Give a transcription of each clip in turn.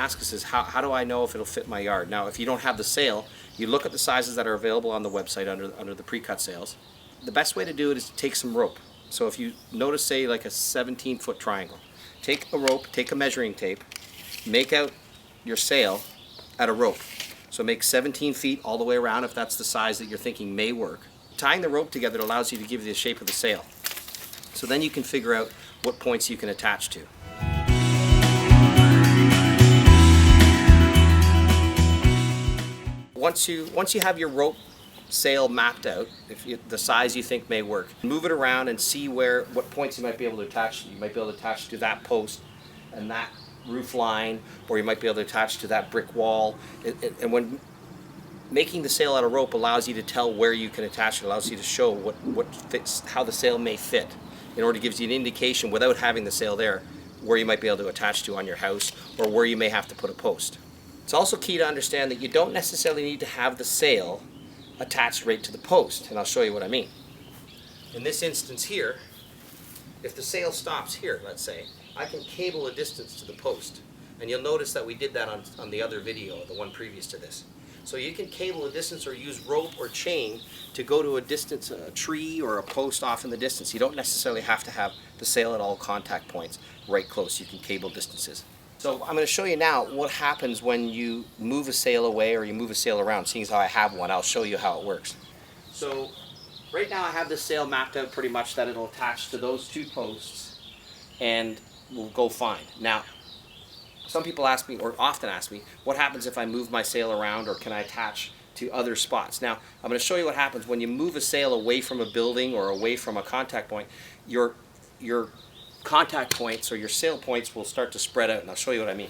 ask us is, how do I know if it'll fit my yard? Now, if you don't have the sale, you look at the sizes that are available on the website under the pre-cut sales. The best way to do it is to take some rope. So if you notice, say, like a 17-foot triangle, take a rope, take a measuring tape, make out your sail at a rope. So make 17 feet all the way around if that's the size that you're thinking may work. Tying the rope together allows you to give you the shape of the sail. So then you can figure out what points you can attach to. Once you have your rope sail mapped out, the size you think may work, move it around and see what points you might be able to attach. You might be able to attach to that post and that roof line, or you might be able to attach to that brick wall. And when making the sail out of rope allows you to tell where you can attach it, allows you to show what fits, how the sail may fit, in order to give you an indication without having the sail there where you might be able to attach to on your house or where you may have to put a post. It's also key to understand that you don't necessarily need to have the sail attached right to the post, and I'll show you what I mean. In this instance here, if the sail stops here, let's say, I can cable a distance to the post, and you'll notice that we did that on the other video, the one previous to this. So you can cable a distance or use rope or chain to go to a distance, a tree or a post off in the distance. You don't necessarily have to have the sail at all contact points right close. You can cable distances. So I'm going to show you now what happens when you move a sail away or you move a sail around. Seeing as how I have one, I'll show you how it works. So right now I have this sail mapped out pretty much that it'll attach to those two posts and will go fine. Now, some people ask me, or often ask me, what happens if I move my sail around, or can I attach to other spots? Now, I'm going to show you what happens when you move a sail away from a building or away from a contact point. Your contact points or your sail points will start to spread out, and I'll show you what I mean.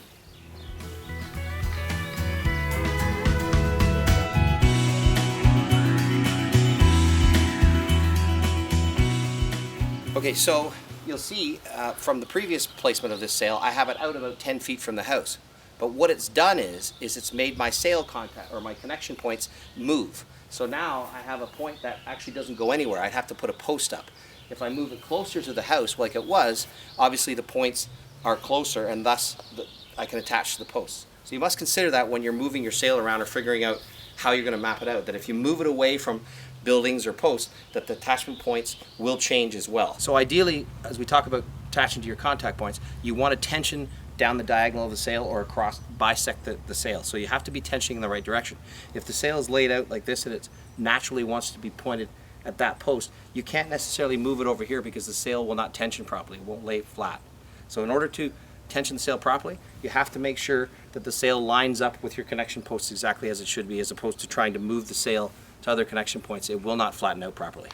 Okay, so you'll see from the previous placement of this sail, I have it out about 10 feet from the house. But what it's done is it's made my sail contact or my connection points move. So now I have a point that actually doesn't go anywhere. I'd have to put a post up. If I move it closer to the house like it was, obviously the points are closer, and thus I can attach to the posts. So you must consider that when you're moving your sail around or figuring out how you're going to map it out, that if you move it away from buildings or posts, that the attachment points will change as well. So ideally, as we talk about attaching to your contact points, you want to tension down the diagonal of the sail or across, bisect the sail. So you have to be tensioning in the right direction. If the sail is laid out like this and it naturally wants to be pointed at that post, you can't necessarily move it over here because the sail will not tension properly, it won't lay flat. So in order to tension the sail properly, you have to make sure that the sail lines up with your connection posts exactly as it should be, as opposed to trying to move the sail to other connection points. It will not flatten out properly.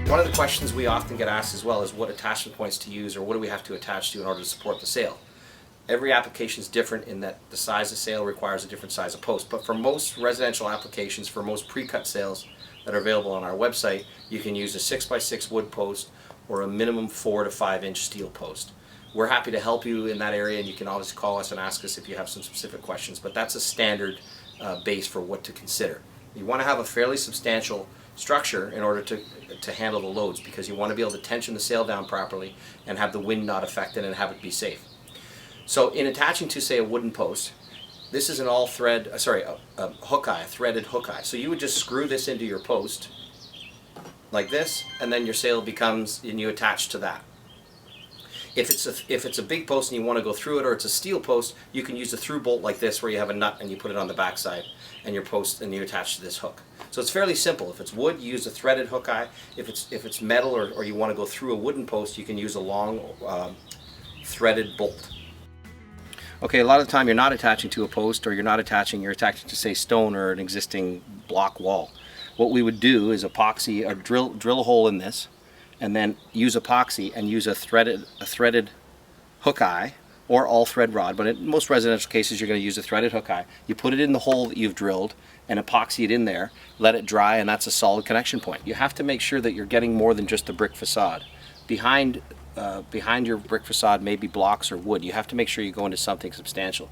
One of the questions we often get asked as well is what attachment points to use, or what do we have to attach to in order to support the sail. Every application is different in that the size of sail requires a different size of post, but for most residential applications, for most pre-cut sails that are available on our website, you can use a 6x6 wood post or a minimum 4 to 5 inch steel post. We're happy to help you in that area, and you can always call us and ask us if you have some specific questions, but that's a standard base for what to consider. You want to have a fairly substantial structure in order to handle the loads, because you want to be able to tension the sail down properly and have the wind not affect it and have it be safe. So in attaching to, say, a wooden post, this is an all-thread, a hook eye, a threaded hook eye. So you would just screw this into your post like this, and then your sail becomes, and you attach to that. If it's a big post and you want to go through it, or it's a steel post, you can use a through bolt like this, where you have a nut and you put it on the back side and your post, and you attach to this hook. So it's fairly simple. If it's wood, you use a threaded hook eye. If it's metal, or you want to go through a wooden post, you can use a long threaded bolt. Okay, a lot of the time you're not attaching to a post, or you're attaching to, say, stone or an existing block wall. What we would do is epoxy, or drill a hole in this, and then use epoxy and use a threaded hook eye or all thread rod, but in most residential cases you're going to use a threaded hook eye. You put it in the hole that you've drilled and epoxy it in there, let it dry, and that's a solid connection point. You have to make sure that you're getting more than just the brick facade. Behind your brick facade may be blocks or wood. You have to make sure you go into something substantial.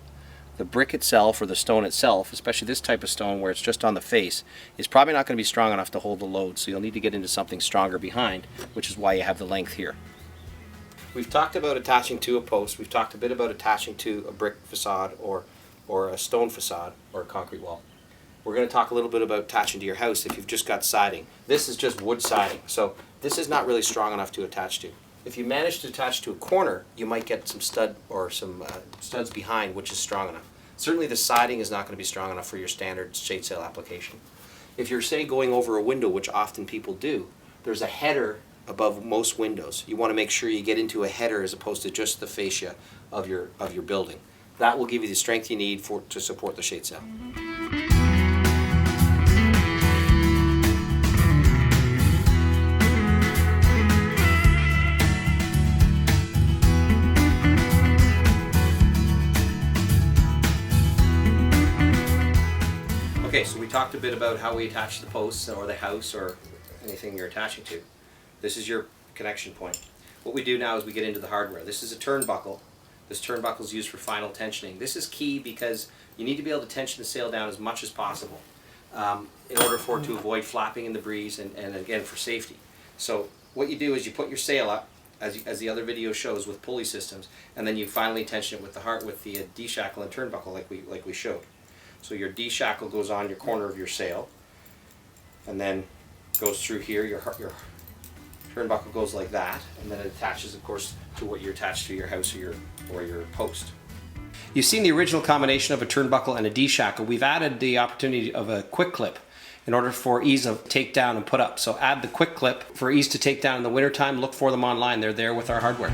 the brick itself or the stone itself, especially this type of stone where it's just on the face, is probably not going to be strong enough to hold the load. So you'll need to get into something stronger behind, which is why you have the length here. We've talked about attaching to a post. We've talked a bit about attaching to a brick facade or a stone facade or a concrete wall. We're going to talk a little bit about attaching to your house if you've just got siding. This is just wood siding, so this is not really strong enough to attach to. If you manage to attach to a corner, you might get some stud or some studs behind, which is strong enough. Certainly the siding is not going to be strong enough for your standard shade sail application. If you're, say, going over a window, which often people do, there's a header above most windows. You want to make sure you get into a header as opposed to just the fascia of your building. That will give you the strength you need to support the shade sail. Okay, so we talked a bit about how we attach the posts or the house or anything you're attaching to. This is your connection point. What we do now is we get into the hardware. This is a turnbuckle. This turnbuckle is used for final tensioning. This is key because you need to be able to tension the sail down as much as possible in order for it to avoid flapping in the breeze and again for safety. So what you do is you put your sail up, as the other video shows, with pulley systems, and then you finally tension it with the D-shackle and turnbuckle like we showed. So your D-shackle goes on your corner of your sail, and then goes through here. Your turnbuckle goes like that, and then it attaches, of course, to what you're attached to your house or your post. You've seen the original combination of a turnbuckle and a D-shackle. We've added the opportunity of a quick clip in order for ease of take down and put up. So add the quick clip for ease to take down in the wintertime. Look for them online. They're there with our hardware.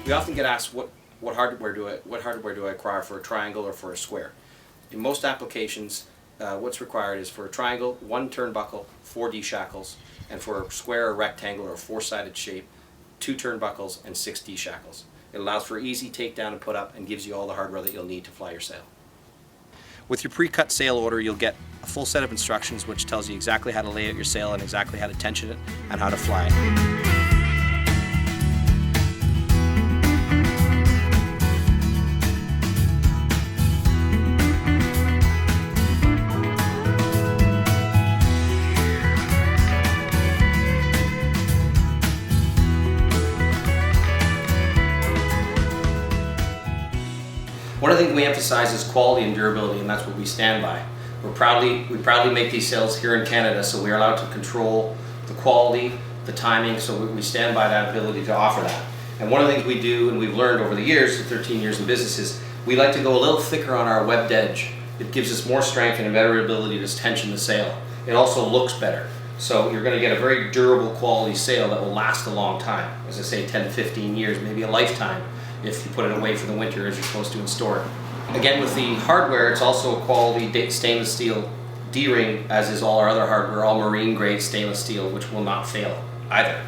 We often get asked what hardware do I require for a triangle or for a square? In most applications, what's required is for a triangle, 1 turnbuckle, 4 D-shackles, and for a square or rectangle or 4-sided shape, 2 turnbuckles and 6 D-shackles. It allows for easy takedown and put up and gives you all the hardware that you'll need to fly your sail. With your pre-cut sail order, you'll get a full set of instructions which tells you exactly how to lay out your sail and exactly how to tension it and how to fly it. One of the things we emphasize is quality and durability, and that's what we stand by. We proudly make these sails here in Canada, so we are allowed to control the quality, the timing, so we stand by that ability to offer that. And one of the things we do, and we've learned over the years, 13 years in business, is we like to go a little thicker on our webbed edge. It gives us more strength and a better ability to tension the sail. It also looks better. So you're going to get a very durable quality sail that will last a long time. As I say, 10 to 15 years, maybe a lifetime, if you put it away for the winter as you're supposed to and store it. Again, with the hardware, it's also a quality stainless steel D-ring, as is all our other hardware, all marine grade stainless steel, which will not fail either.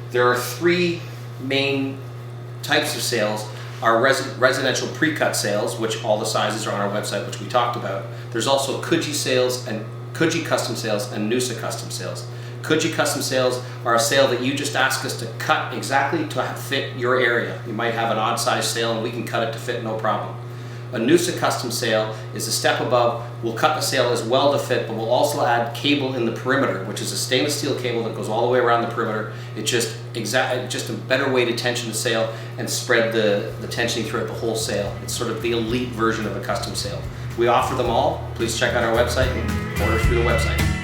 There are 3 main types of sails. Our residential pre-cut sails, which all the sizes are on our website, which we talked about. There's also Coogee sails and Coogee custom sails and Noosa custom sails. Coogee custom sails are a sail that you just ask us to cut exactly to fit your area. You might have an odd size sail and we can cut it to fit, no problem. A Noosa custom sail is a step above. We'll cut the sail as well to fit, but we'll also add cable in the perimeter, which is a stainless steel cable that goes all the way around the perimeter. It's just a better way to tension the sail and spread the tensioning throughout the whole sail. It's sort of the elite version of a custom sail. We offer them all. Please check out our website and order through the website.